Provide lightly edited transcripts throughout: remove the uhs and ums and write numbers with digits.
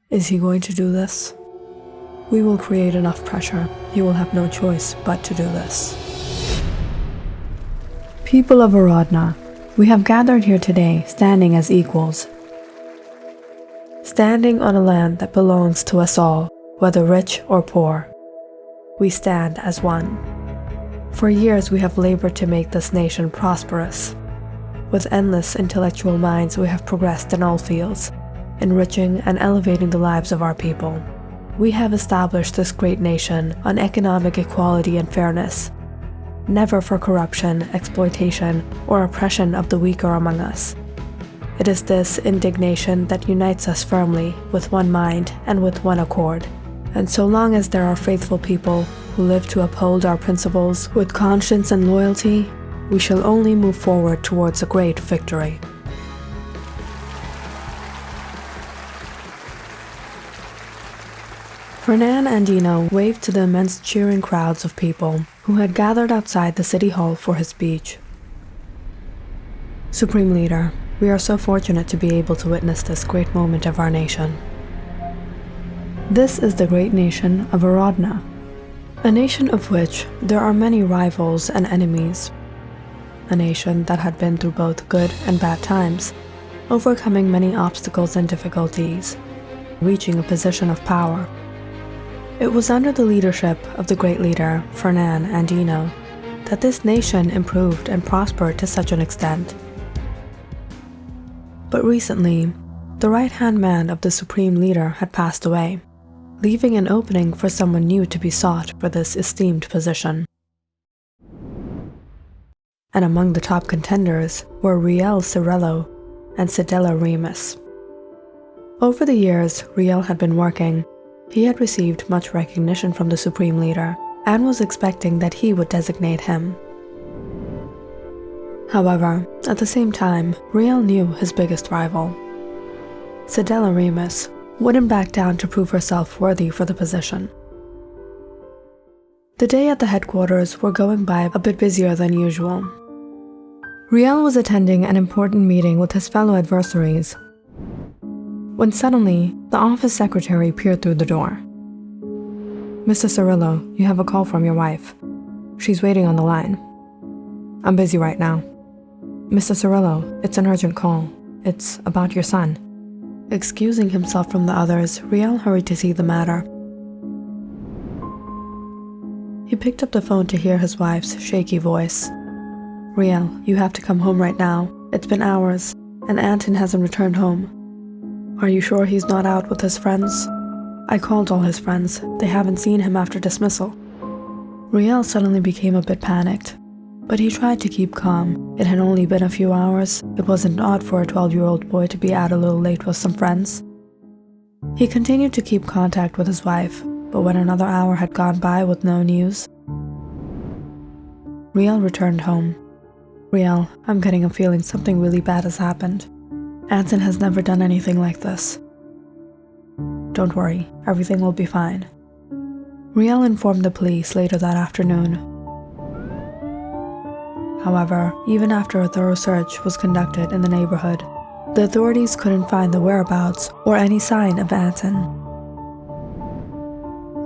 Is he going to do this? We will create enough pressure. He will have no choice but to do this. People of Aradna, we have gathered here today standing as equals. Standing on a land that belongs to us all, whether rich or poor. We stand as one. For years we have labored to make this nation prosperous. With endless intellectual minds we have progressed in all fields, enriching and elevating the lives of our people. We have established this great nation on economic equality and fairness, never for corruption, exploitation, or oppression of the weaker among us. It is this indignation that unites us firmly, with one mind and with one accord. And so long as there are faithful people who live to uphold our principles with conscience and loyalty, we shall only move forward towards a great victory. Fernan Andino waved to the immense cheering crowds of people who had gathered outside the city hall for his speech. Supreme Leader, we are so fortunate to be able to witness this great moment of our nation. This is the great nation of Aradna, a nation of which there are many rivals and enemies, a nation that had been through both good and bad times, overcoming many obstacles and difficulties, reaching a position of power. It was under the leadership of the great leader, Fernan Andino, that this nation improved and prospered to such an extent. But recently, the right-hand man of the Supreme Leader had passed away, leaving an opening for someone new to be sought for this esteemed position. And among the top contenders were Riel Cirello and Cedella Remus. Over the years Riel had been working, he had received much recognition from the Supreme Leader and was expecting that he would designate him. However, at the same time, Riel knew his biggest rival. Cedella Remus wouldn't back down to prove herself worthy for the position. The day at the headquarters were going by a bit busier than usual. Riel was attending an important meeting with his fellow adversaries, when suddenly the office secretary peered through the door. "Mr. Cirello, you have a call from your wife. She's waiting on the line." "I'm busy right now." "Mr. Cirello, it's an urgent call. It's about your son." Excusing himself from the others, Riel hurried to see the matter. He picked up the phone to hear his wife's shaky voice. "Riel, you have to come home right now. It's been hours, and Anton hasn't returned home." "Are you sure he's not out with his friends?" "I called all his friends. They haven't seen him after dismissal." Riel suddenly became a bit panicked, but he tried to keep calm. It had only been a few hours. It wasn't odd for a 12-year-old boy to be out a little late with some friends. He continued to keep contact with his wife, but when another hour had gone by with no news, Riel returned home. "Riel, I'm getting a feeling something really bad has happened. Anton has never done anything like this." "Don't worry, everything will be fine." Riel informed the police later that afternoon. However, even after a thorough search was conducted in the neighborhood, the authorities couldn't find the whereabouts or any sign of Anton.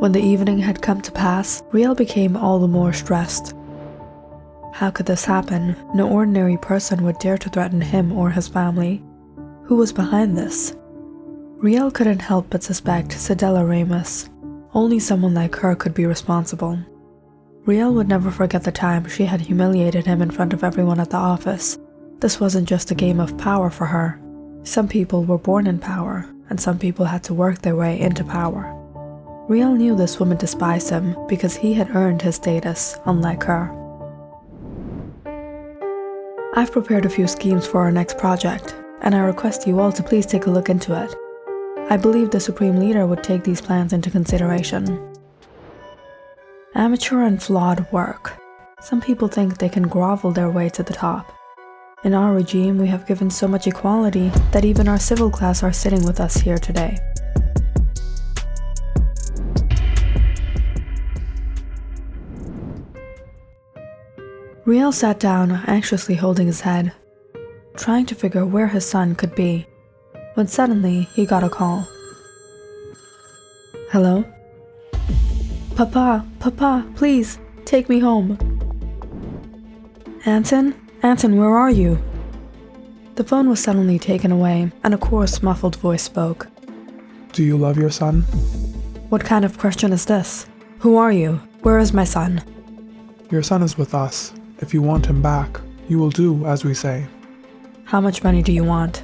When the evening had come to pass, Riel became all the more stressed. How could this happen? No ordinary person would dare to threaten him or his family. Who was behind this? Riel couldn't help but suspect Cedella Remus. Only someone like her could be responsible. Riel would never forget the time she had humiliated him in front of everyone at the office. This wasn't just a game of power for her. Some people were born in power, and some people had to work their way into power. Riel knew this woman despised him because he had earned his status, unlike her. "I've prepared a few schemes for our next project, and I request you all to please take a look into it. I believe the Supreme Leader would take these plans into consideration." Amateur and flawed work. Some people think they can grovel their way to the top. In our regime, we have given so much equality that even our civil class are sitting with us here today. Riel sat down, anxiously holding his head, trying to figure where his son could be, when suddenly he got a call. Hello? Papa, please, take me home. Anton? Anton, where are you? The phone was suddenly taken away, and a coarse, muffled voice spoke. Do you love your son? What kind of question is this? Who are you? Where is my son? Your son is with us. If you want him back, you will do as we say. How much money do you want?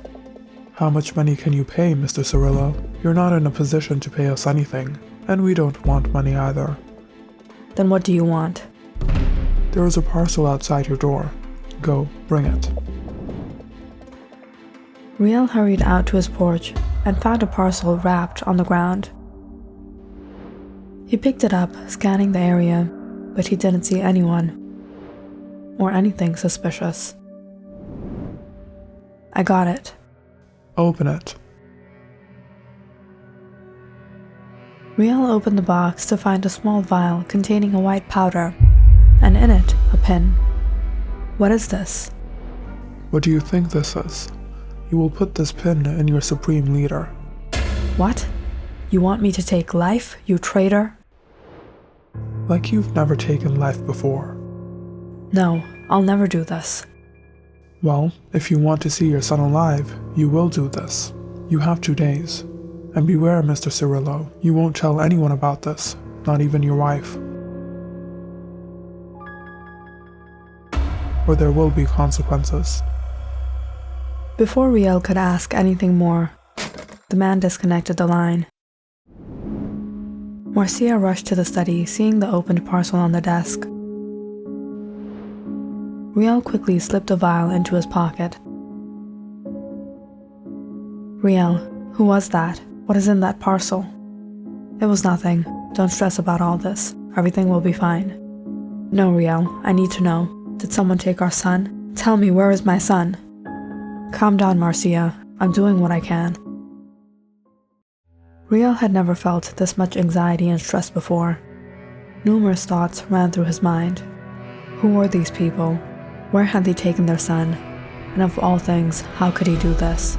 How much money can you pay, Mr. Cirillo? You're not in a position to pay us anything, and we don't want money either. Then what do you want? There is a parcel outside your door. Go, bring it. Riel hurried out to his porch and found a parcel wrapped on the ground. He picked it up, scanning the area, but he didn't see anyone or anything suspicious. I got it. Open it. Riel opened the box to find a small vial containing a white powder, and in it, a pin. What is this? What do you think this is? You will put this pin in your supreme leader. What? You want me to take life, you traitor? Like you've never taken life before. No, I'll never do this. Well, if you want to see your son alive, you will do this. You have 2 days. And beware, Mr. Cirillo, you won't tell anyone about this, not even your wife. Or there will be consequences. Before Riel could ask anything more, the man disconnected the line. Marcia rushed to the study, seeing the opened parcel on the desk. Riel quickly slipped a vial into his pocket. Riel, who was that? What is in that parcel? It was nothing. Don't stress about all this. Everything will be fine. No, Riel, I need to know. Did someone take our son? Tell me, where is my son? Calm down, Marcia. I'm doing what I can. Riel had never felt this much anxiety and stress before. Numerous thoughts ran through his mind. Who were these people? Where had they taken their son? And of all things, how could he do this?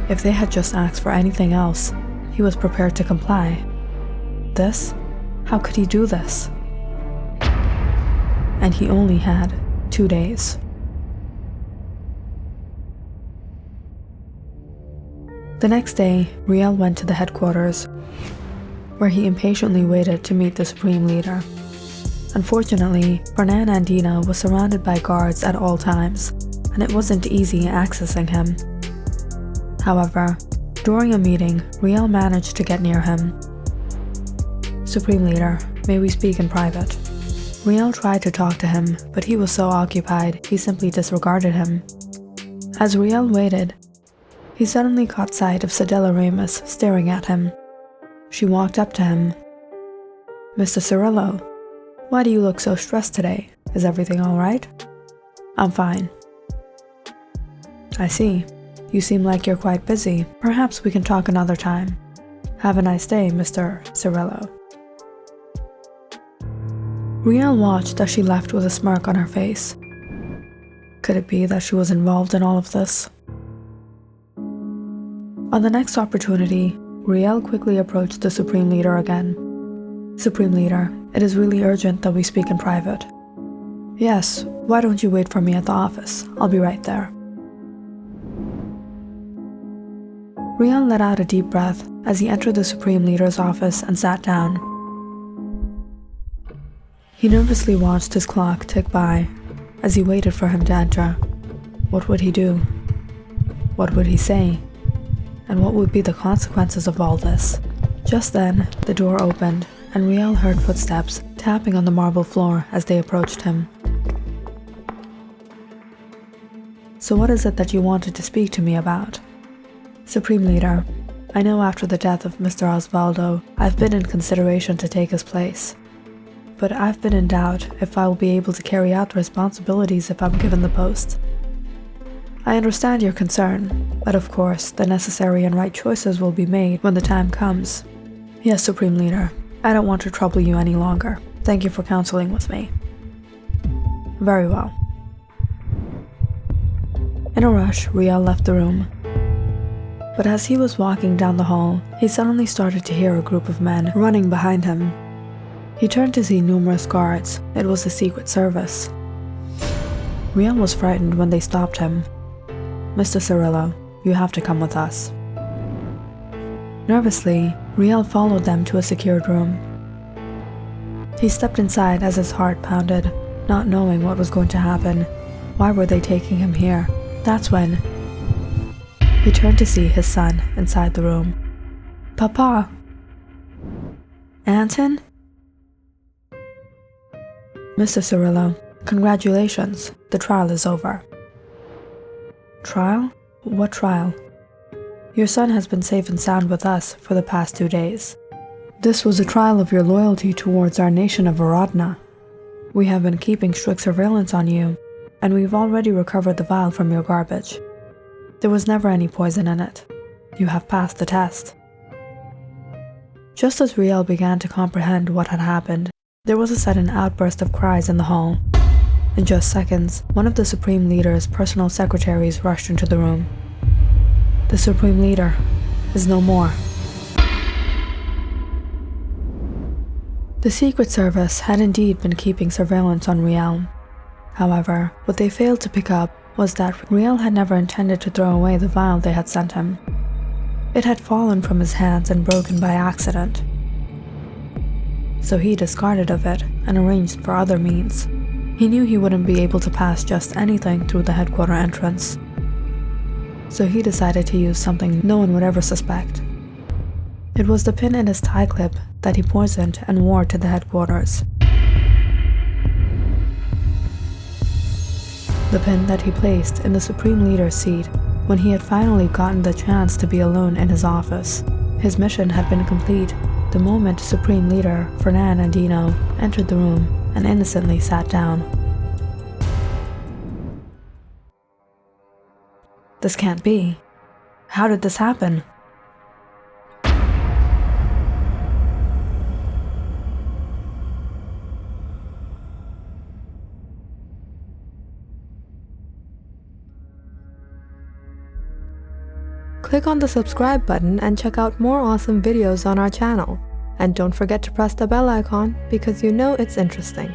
If they had just asked for anything else, he was prepared to comply. This? How could he do this? And he only had 2 days. The next day, Riel went to the headquarters, where he impatiently waited to meet the Supreme Leader. Unfortunately, Fernan Andina was surrounded by guards at all times, and it wasn't easy accessing him. However, during a meeting, Riel managed to get near him. Supreme Leader, may we speak in private? Riel tried to talk to him, but he was so occupied, he simply disregarded him. As Riel waited, he suddenly caught sight of Sedela Remus staring at him. She walked up to him. Mr. Cirillo, why do you look so stressed today? Is everything all right? I'm fine. I see. You seem like you're quite busy. Perhaps we can talk another time. Have a nice day, Mr. Cirillo. Riel watched as she left with a smirk on her face. Could it be that she was involved in all of this? On the next opportunity, Riel quickly approached the Supreme Leader again. Supreme Leader, it is really urgent that we speak in private. Yes, why don't you wait for me at the office? I'll be right there. Riel let out a deep breath as he entered the Supreme Leader's office and sat down. He nervously watched his clock tick by as he waited for him to enter. What would he do? What would he say? And what would be the consequences of all this? Just then, the door opened, and Riel heard footsteps tapping on the marble floor as they approached him. So what is it that you wanted to speak to me about? Supreme Leader, I know after the death of Mr. Osvaldo, I've been in consideration to take his place. But I've been in doubt if I will be able to carry out the responsibilities if I'm given the post. I understand your concern, but of course, the necessary and right choices will be made when the time comes. Yes, Supreme Leader, I don't want to trouble you any longer. Thank you for counseling with me. Very well. In a rush, Riel left the room. But as he was walking down the hall, he suddenly started to hear a group of men running behind him. He turned to see numerous guards. It was the Secret Service. Riel was frightened when they stopped him. "Mr. Cirillo, you have to come with us." Nervously, Riel followed them to a secured room. He stepped inside as his heart pounded, not knowing what was going to happen. Why were they taking him here? That's when he turned to see his son inside the room. "Papa." "Anton?" "Mr. Cirillo, congratulations. The trial is over." "Trial? What trial?" "Your son has been safe and sound with us for the past 2 days. This was a trial of your loyalty towards our nation of Aradna. We have been keeping strict surveillance on you, and we've already recovered the vial from your garbage. There was never any poison in it. You have passed the test." Just as Riel began to comprehend what had happened, there was a sudden outburst of cries in the hall. In just seconds, one of the Supreme Leader's personal secretaries rushed into the room. "The Supreme Leader is no more." The Secret Service had indeed been keeping surveillance on Riel. However, what they failed to pick up was that Riel had never intended to throw away the vial they had sent him. It had fallen from his hands and broken by accident. So he discarded of it and arranged for other means. He knew he wouldn't be able to pass just anything through the headquarter entrance. So he decided to use something no one would ever suspect. It was the pin in his tie clip that he poisoned and wore to the headquarters. The pin that he placed in the Supreme Leader's seat when he had finally gotten the chance to be alone in his office. His mission had been complete the moment Supreme Leader Fernan Andino entered the room and innocently sat down. This can't be. How did this happen? Click on the subscribe button and check out more awesome videos on our channel. And don't forget to press the bell icon because you know it's interesting.